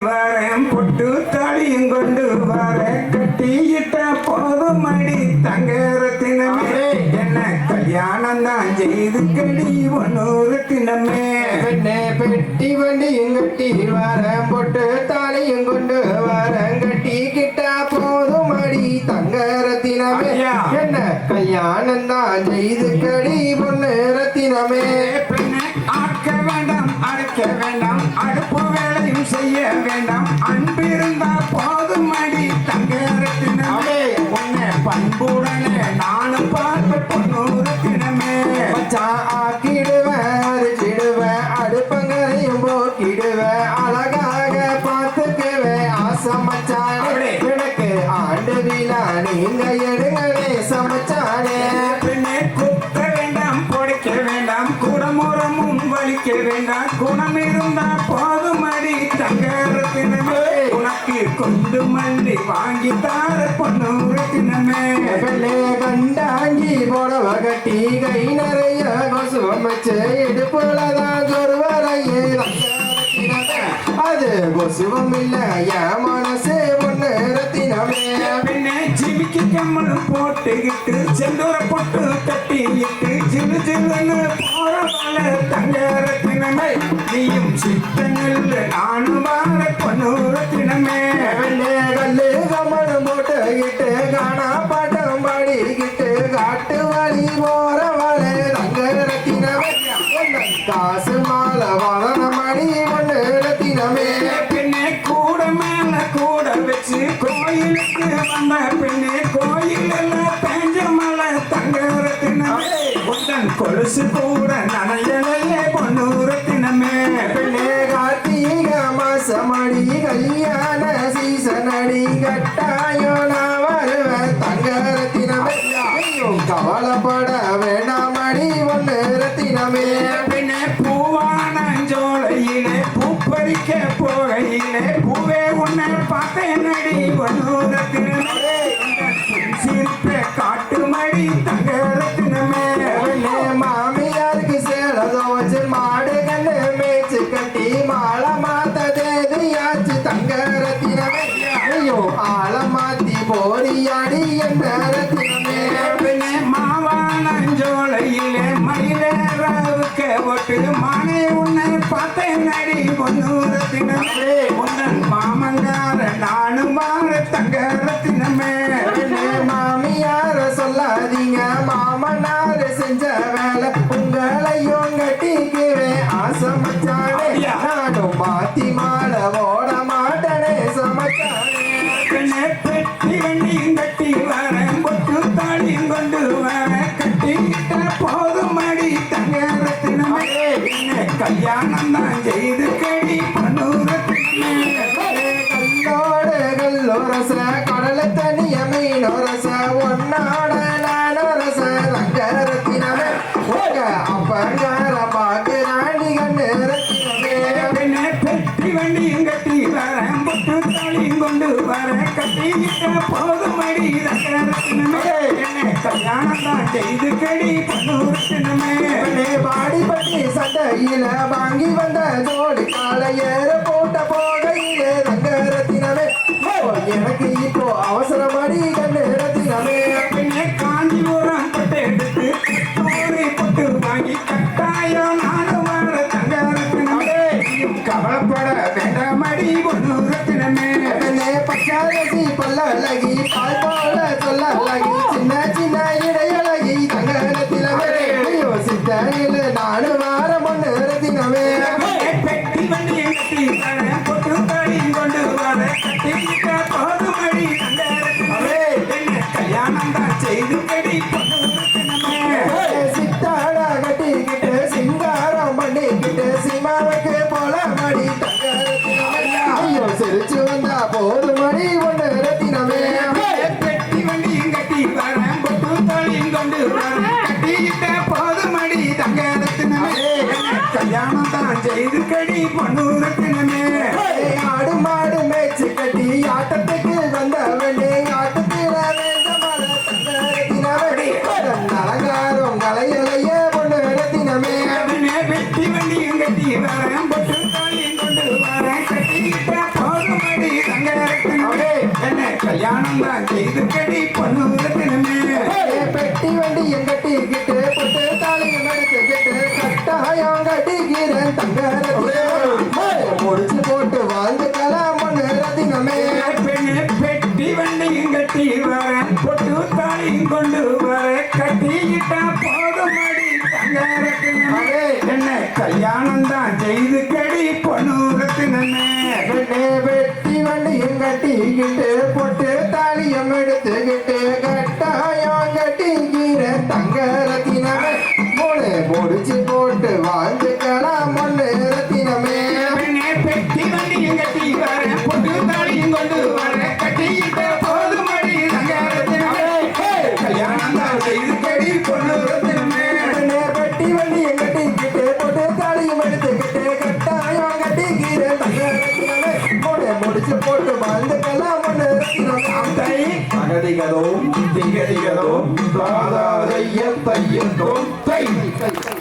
வரேன் பொட்டு தாலியும் கொண்டு வர கட்டியிட்ட போதும் அடி தங்கரத்தினமே என்ன கல்யாணம் தான் செய்து கடி ஒன்னூரத்தினமே பெட்டி வண்டியும் கட்டி வரேன் பொட்டு தாலியும் கொண்டு வரேன் கட்டிக்கிட்ட போதும் அடி தங்கரத்தினமே என்ன கல்யாணம் தான் செய்து கடி பொன்னரத்தினமே பெண்ணை ஆக்க வேண்டாம் அழைக்க வேண்டாம் அடுப்பு வேலையும் செய்ய வேண்டாம் அன்பிருந்தா போதும் அடி தங்கரத்தினமே உன்னை பண்புடனே நானும் பார்ப்ப பொன்னூரத்தினமே ஆக்கிடுவேன் அரிச்சிடுவேன் அடுப்பங்கரையும் போக்கிடுவேன் அழகாக பார்த்துக்குவேன் ஆசமச்சானே எனக்கு ஆண்டு விழா நீங்க எடுங்களே சமைச்சானே பெண்ணை குத்த வேண்டாம் பொடிக்க வேண்டாம் குடமுறமும் வலிக்க வேண்டாம் குணம் இருந்தா போதும் அடி தங்கரத்தினமே உனக்கு கொண்டு மல்லி வாங்கி தார பொன்னூரத்தினமே வெள்ளே கண்டாங்கி போடவ கட்டி கை நிறைய கொசுவம் வச்சு இடுப்புலதான் சொருவரையே அது கொசுவம் இல்ல என் மனசு பொண்ணு ரத்தினமே பெண்ணை ஜிமிக்கு கம்மலும் போட்டுக்கிட்டு செந்தூர பொட்டு கட்டிக்கிட்டு சிறு சிறுன்னு போறவாழ தங்கரத்தினமே நீயும் சித்தனில் நானும் வாழ பொன்னூரத்தினமே வெள்ளே கல்லு கம்மலும் போட்டுக்கிட்டு காணா பாட்டம் பாடிக்கிட்டு காட்டு வழி போறவாழ தங்க ரத்தினமே காசு மாலை வளன மணி பொண்ணு ரத்தினமே பெண்ணே கூட மேல கூட வச்சு கோயிலுக்கு வந்த பெண்ணே கோயில் எல்லாம் பெஞ்ச மலை தங்கரத்தினமே உந்தன் கொலுசு கூட நனையலையே பொன்னூரத்தினமே பெண்ணே கார்த்திகை மாசமடி கல்யாண சீசனடி கட்டாயோ நான் வருவேன் தங்க ரத்தினமே கவலைப்பட வேண்டாமடி பொண்ணு ரத்தினமே பெண்ணே பூவான ஜோலையிலே பூப்பறிக்க போகையிலே பூவே உன்னை பார்த்தேன் நடி பொன்னூரத்தினமே சிரிப்பை காட்டுமடி தங்கரத்தினமே மாமியாருக்கு சேலதோ வச்சு மாடு கண்ணு மேய்ச்சி கட்டி மாலை மாத்த தேதியாச்சு தங்க ரத்தினமே ஐயோ ஆளை மாத்தி போரியாடி என்ற ரத்தினமே பெண்ணே மாவான ஜோலையிலே மயிலேறாவுக்க ஒட்டு மானே உன்னை பார்த்தேன் நடி பொன்னூரத்தினமே உன்னன் மாமங்கார நானும் வார தங்கரத்தினமே மாமியார சொல்லாதீங்க மாமனார செஞ்ச வேலை உங்களையும் கட்டிக்குவேன் ஆசமச்சானே நானும் மாத்தி மாலை ஓட மாட்டனே சமைச்சானே பெண்ணே பெட்டி வண்டியும் கட்டி வரேன் பொட்டு தாலியும் கொண்டு வரேன் கட்டிக்கிட்ட போதும் அடி தங்கரத்தினமே என்ன கல்யாணம் தான் செய்து கடி பொன்னூரத்தினமே கல்லோடு கல்லோரச கடலை தனிய மீனோரச ஒன்னாட நானோரச ரங்கரத்தினமே உங்க அப்பங்கார பாக்கு ராணி கண்ணு ரத்தினமே பெண்ணே பெட்டி வண்டியும் கட்டி வரேன் பொட்டு தாலியும் கொண்டு வரேன் கட்டிக்கிட்ட போதும் அடி தங்கரத்தினமே என்ன கல்யாணம் தான் செய்து கடி பொன்னூரத்தினமே பாடி பட்டி சட்டையில வாங்கி வந்த ஜோடி கால ஏற போட்ட போகையில ரங்கரத்தினமே எனக்கு இப்போ அவசரமடி கண்ணு ரத்தினமே பெண்ணே காஞ்சிபுரம் பட்டு எடுத்து கஸ்தூரி பொட்டு வாங்கி கட்டாயம் நானும் வாழ தங்கரத்தினமே கவலைப்பட வேண்டாமடி பொன்னூரத்தினமே பச்சாரசி பல்ல அழகி பால் போல சொல்ல அழகி சின்ன சின்ன இடையழகி தங்கரத்தினமே ஐயோ சித்தையில நானு வார பொண்ணு ரத்தினமே பெட்டி வண்டியை கட்டி வரேன் பொட்டு தாலியும் கொண்டு வரேன் கட்டிக்கிட்ட போதும் அடி தங்கரத்தினமே என்ன கல்யாணம் தான் செய்து கடி பொன்னூரத்தினமே சித்தாட கட்டிக்கிட்டு சிங்காரம் பண்ணிக்கிட்டு சிமாவுக்கு போல மடி தங்கரத்தினமே ஐயோ சிரிச்சு வந்தா போது மடி ஒண்ணு ரத்தினமே பெட்டி வண்டியும் கட்டி வரேன் பொட்டு தாலியும் கொண்டு வரேன் கட்டிக்கிட்ட போதும் அடி தங்கரத்தினமே கல்யாணம் தான் செய்து கடி பொன்னூரத்தினமே ஆடு மாடு மேய்ச்சி கட்டி ஆட்டத்துக்கு வந்த வேண்டே ஆட்டத்தில அலங்காரம் கலையலையே பொண்ணு ரத்தினமே வெட்டி வண்டியும் கட்டி வரேன் பொட்டு தாலியும் கொண்டு வரேன் கட்டிக்கிட்ட கல்யாணம் தான் செய்து கடி பொண்ணு ரத்தினமே பெட்டி வண்டி எங்கட்டிக்கிட்டு பொட்டு தாலியும் எடுத்துக்கிட்டு கட்டாயம் கட்டிக்கிறேன் தங்க ரத்தினமே முடிச்சு போட்டு வாழ்ந்துக்கலாம் பொண்ணு ரத்தினமே பெண்ணே பெட்டி வண்டியும் கட்டி வர பொட்டு தாலியும் கொண்டு வர கட்டிக்கிட்டா போதுமடி தங்க ரத்தினமே என்ன கல்யாணம் தான் செய்து கடி பொண்ணு ரத்தினமே வெட்டி வண்டியும் கட்டிக்கிட்டு பொட்டு தாலியும் எடுத்துக்கிட்டு கட்டாயம் கட்டிக்கிறேன் தங்க ரத்தினமே முடிச்சு போட்டு வாழ்ந்துக்கலாம் பொண்ணு ரத்தினமே பெண்ணே பெட்டி வண்டியும் கட்டி வர பொட்டு தாலியும் கொண்டு வர கட்டிக்கிட்ட போதுமடி தங்க ரத்தினமே கல்யாணம் தான் செய்து கடி பொண்ணு ரத்தினமே பெட்டி வண்டியும் கட்டிக்கிட்டு பொட்டு தாலியும் எடுத்துக்கிட்டு கட்டாயம் கட்டிக்கிறேன் தங்க ரத்தினமே முடிச்சு போட்டு வாழ்ந்துக்கலாம் பொண்ணு ரத்தினமே அகதிகதோ திகதிகதோ தாதாதைய தையதோ தை